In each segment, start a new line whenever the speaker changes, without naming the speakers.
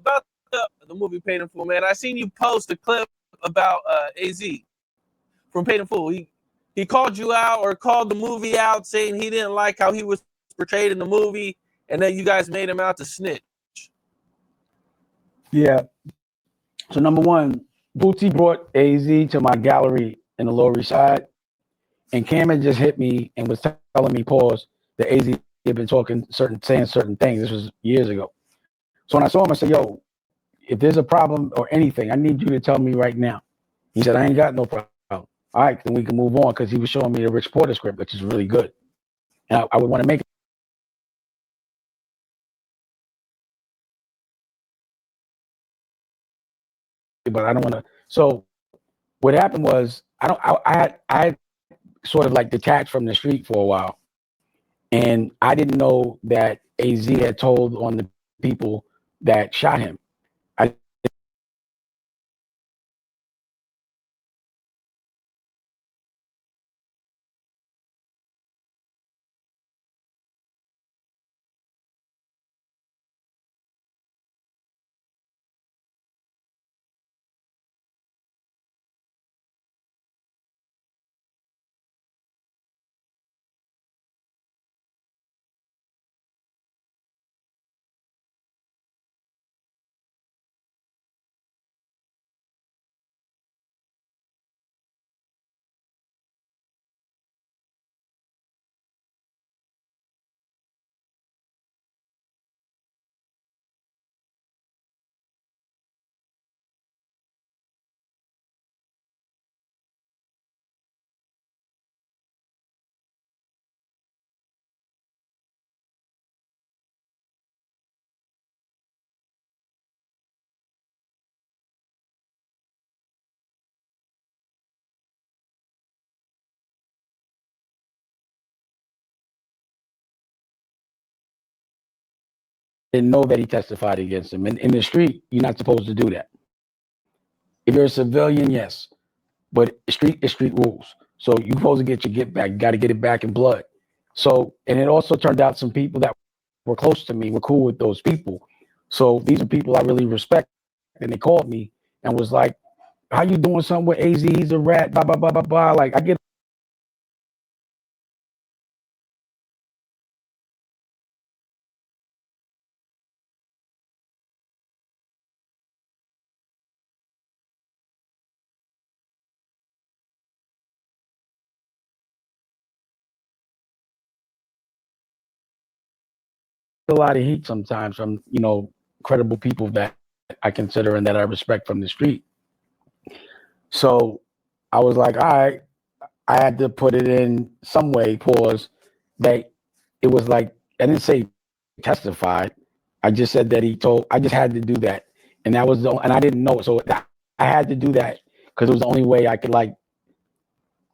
about the movie Paid in Full, man. I seen you post a clip about AZ from Paid in Full. He called you out or called the movie out, saying he didn't like how he was portrayed in the movie, and then you guys made him out to snitch.
Yeah. So number one, Bootsy brought AZ to my gallery in the Lower East Side, and Cameron just hit me and was telling me, pause, that AZ had been saying certain things. This was years ago. So when I saw him, I said, yo, if there's a problem or anything, I need you to tell me right now. He said, I ain't got no problem. All right, then we can move on, because he was showing me the Rich Porter script, which is really good. And I would want to make it. But I don't want to. So what happened was, I had sort of like detached from the street for a while. And I didn't know that AZ had told on the people that shot him. I didn't know that he testified against him. In the street, you're not supposed to do that. If you're a civilian, yes. But street is street rules. So you're supposed to get your get back. You got to get it back in blood. So, and it also turned out some people that were close to me were cool with those people. So these are people I really respect. And they called me and was like, how you doing something with AZ? He's a rat, blah, blah, blah, blah, blah. Like, I get a lot of heat sometimes from, credible people that I consider and that I respect from the street. So I was like, all right, I had to put it in some way, pause, that it was like, I didn't say testified. I just said that I just had to do that. And that was and I didn't know it. So I had to do that because it was the only way I could,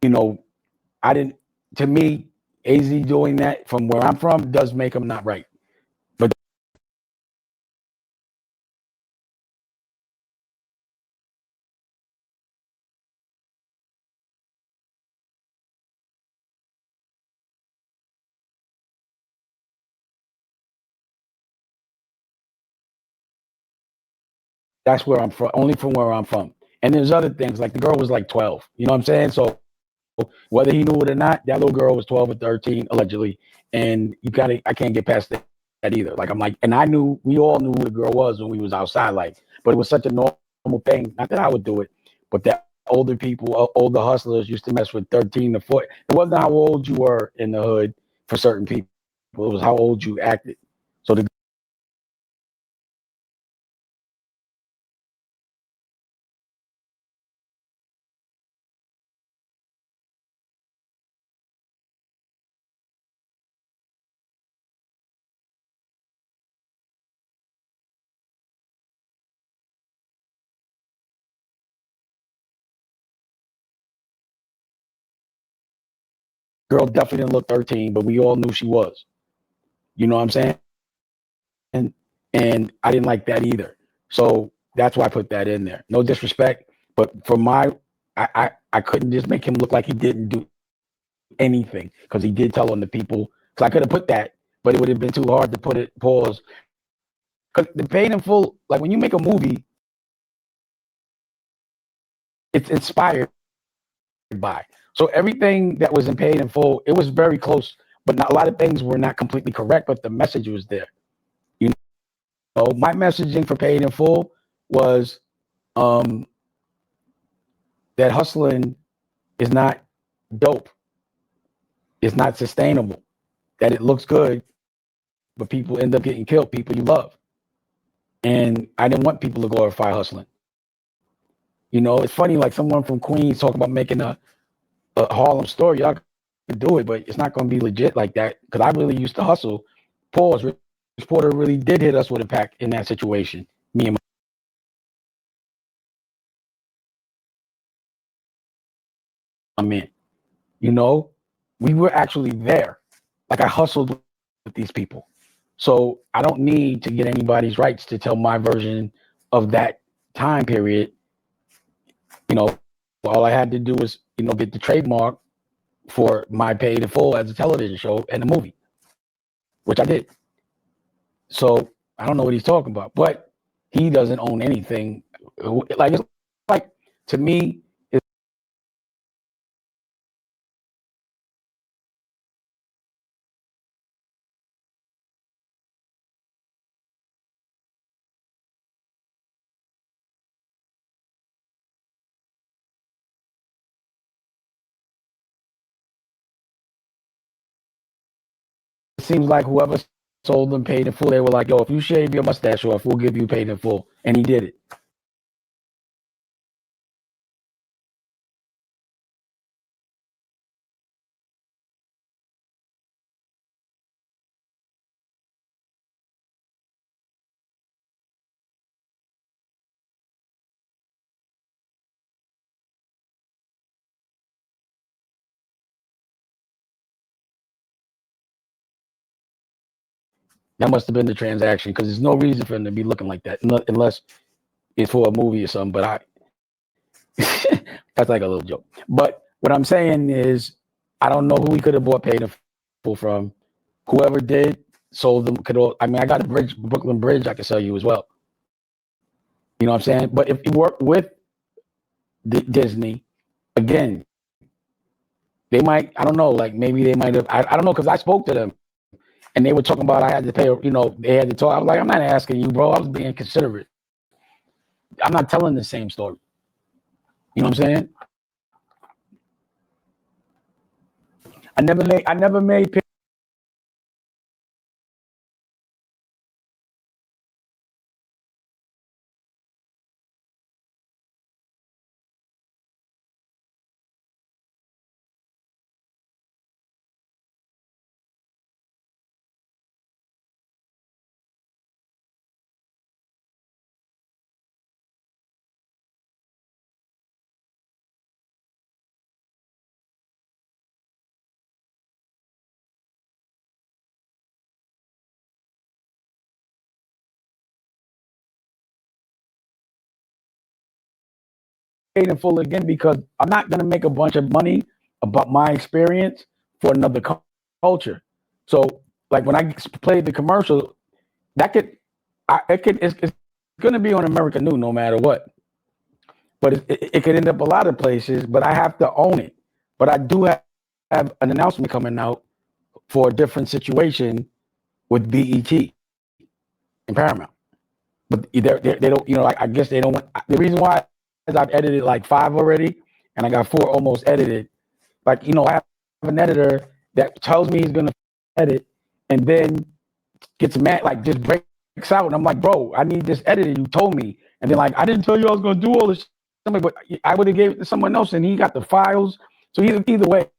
to me, AZ doing that from where I'm from does make him not right. But that's where I'm from, only from where I'm from. And there's other things, like the girl was like 12, you know what I'm saying? So whether he knew it or not, that little girl was 12 or 13, allegedly. And I can't get past that either. Like, I'm like, and we all knew who the girl was when we was outside, like, but it was such a normal thing. Not that I would do it, but that older hustlers used to mess with 13 to 14. It wasn't how old you were in the hood for certain people. It was how old you acted. So the girl definitely didn't look 13, but we all knew she was. You know what I'm saying? And I didn't like that either. So that's why I put that in there. No disrespect, but for I couldn't just make him look like he didn't do anything, because he did tell on the people. So I could have put that, but it would have been too hard to put it, pause, because the paid in full, like when you make a movie, it's inspired by. So everything that was in paid in full, it was very close, but not, a lot of things were not completely correct, but the message was there. You know, my messaging for paid in full was that hustling is not dope. It's not sustainable. That it looks good, but people end up getting killed, people you love. And I didn't want people to glorify hustling. You know, it's funny, like someone from Queens talking about making a Harlem story. Y'all can do it, but it's not going to be legit like that because I really used to hustle. Pause. Rich Porter really did hit us with a pack in that situation. Me and my man. You know, we were actually there. Like I hustled with these people. So I don't need to get anybody's rights to tell my version of that time period. You know, all I had to do was, you know, get the trademark for my paid in full as a television show and a movie, which I did. So I don't know what he's talking about, but he doesn't own anything. Like it's like to me, it seems like whoever sold them paid in full, they were like, "Yo, if you shave your mustache off, we'll give you paid in full," and he did it. That must have been the transaction because there's no reason for him to be looking like that unless it's for a movie or something. But that's like a little joke. But what I'm saying is, I don't know who he could have bought paid in full from. Whoever did sold them could all. I mean, I got a bridge, Brooklyn Bridge, I can sell you as well. You know what I'm saying? But if you work with Disney, again, they might. I don't know. Like maybe they might have. I don't know because I spoke to them and they were talking about I had to pay. You know, they had to talk. I was like, I'm not asking you, bro. I was being considerate. I'm not telling the same story. You know what I'm saying? I never made paid in full again because I'm not gonna make a bunch of money about my experience for another culture. So, like when I played the commercial, that could, it's gonna be on American New no matter what. But it could end up a lot of places. But I have to own it. But I do have an announcement coming out for a different situation with BET and Paramount. But they don't, you know, like I guess they don't want. The reason why is I've edited like 5 already, and I got 4 almost edited. Like, you know, I have an editor that tells me he's gonna edit, and then gets mad, like just breaks out, and I'm like, bro, I need this edited. You told me, and then like I didn't tell you I was gonna do all this. But I would have gave it to someone else, and he got the files. So either way,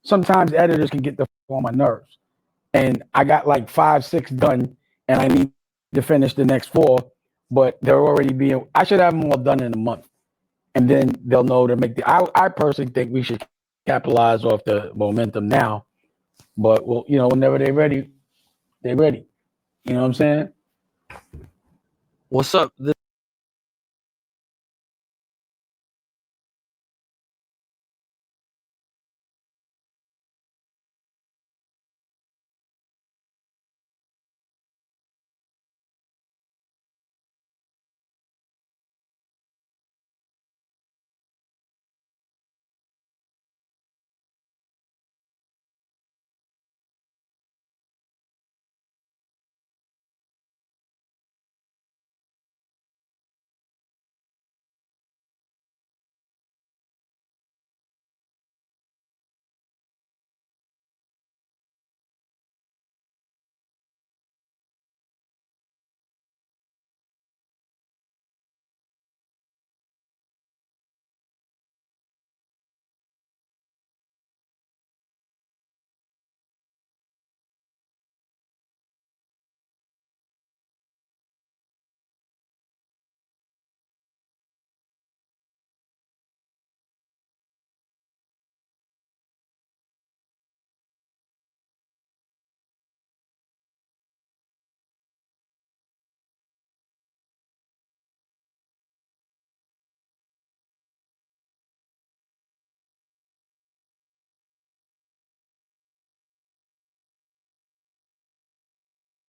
sometimes editors can get the on my nerves. And I got like 5, 6 done, and I need to finish the next 4, but they're already being. I should have them all done in a month, and then they'll know to make the. I personally think we should capitalize off the momentum now, but well, you know, whenever they're ready, they're ready. You know what I'm saying?
What's up?